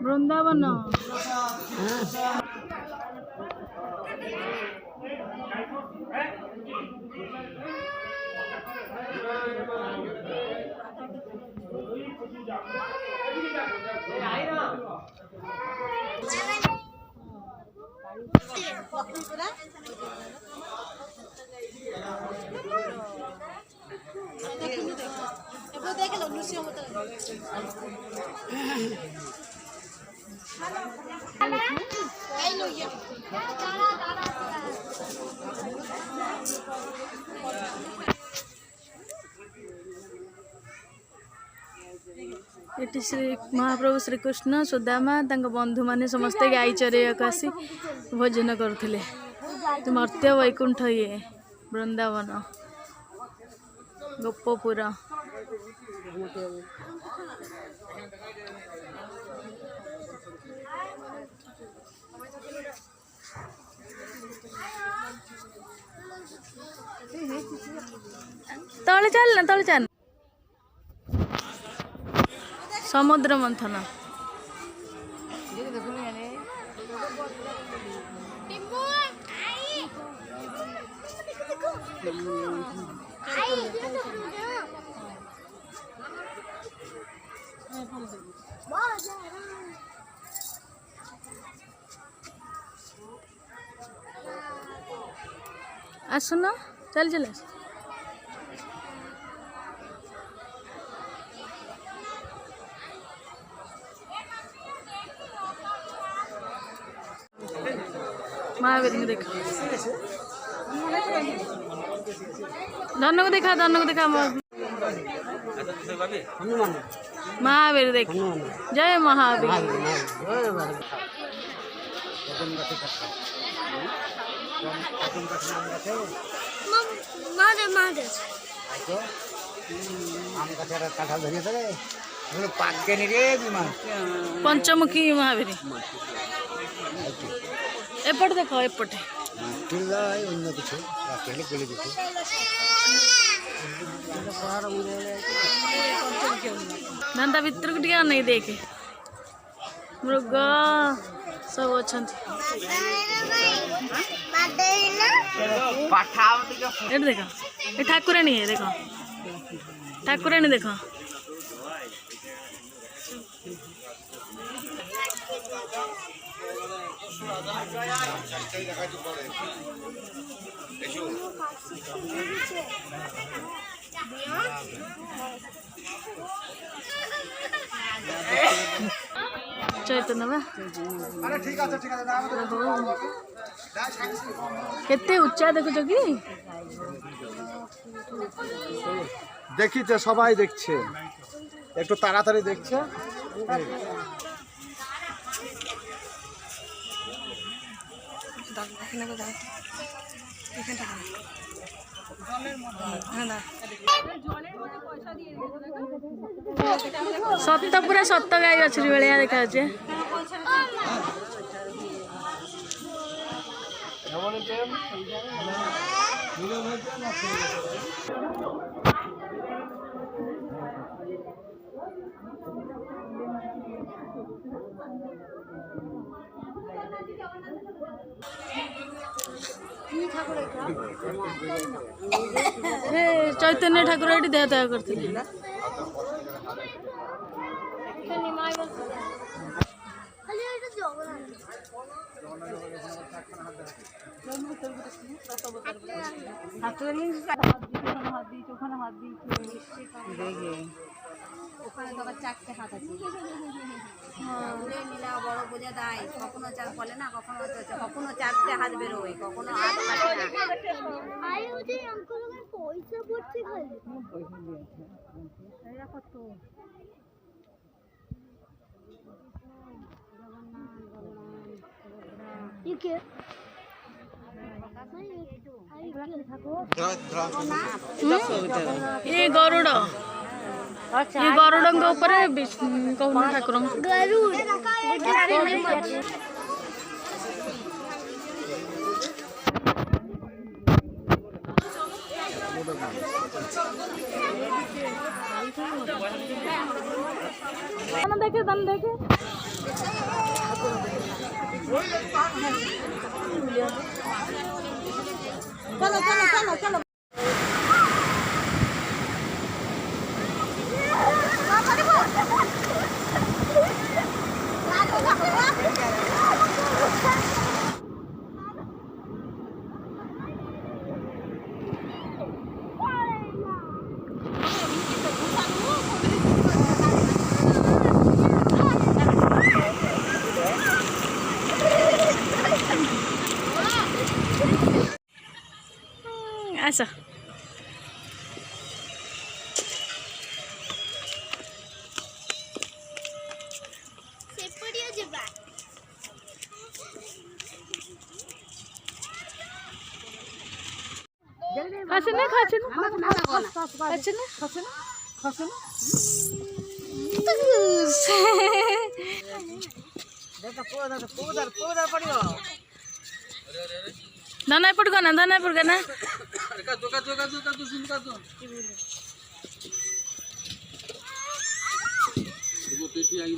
वृंदावन ये श्री महाप्रभु श्रीकृष्ण सुदामा बंधु माने समस्ते गाई चरैया आसी भोजन करुले। मर्त्य वैकुंठ ये वृंदावन गोपपुर तले चल ना तले चल समुद्र मंथन आसुन चल चल महावीर को देखा धन को देखा महावीर देख जय महावीर पंचमुखी महावीर एपट देख एपटे धंदा भितर टे नहीं देखे मृग सब अच्छा देख ठाकुराणी है देख ठाकुराणी देख चैतन्य बा केते उच्चा देखुछ कि देखिছে সবাই দেখছে একটু তাড়াতাড়ি দেখছে सत्त पूरा सत्त गाई अच्छी भाया देखा हे चैतन्य ठाकुर ये देह त्याग करते ওখানে তো আবার চারটে হাত আছে তুলে নিলে বড় বোঝা দেয় কখনো চার বলে না কখনো চারটে হাত বেরোয় কখনো হাত কাটে না ये गरुड़ ये गरुड़ ऊपर कौन ठाकुर देखे दम देखे चलो चलो चलो चलो ऐसा खासे ना खासे ना खासे ना खासे ना खासे ना दाना पड़गा ना पेटी आई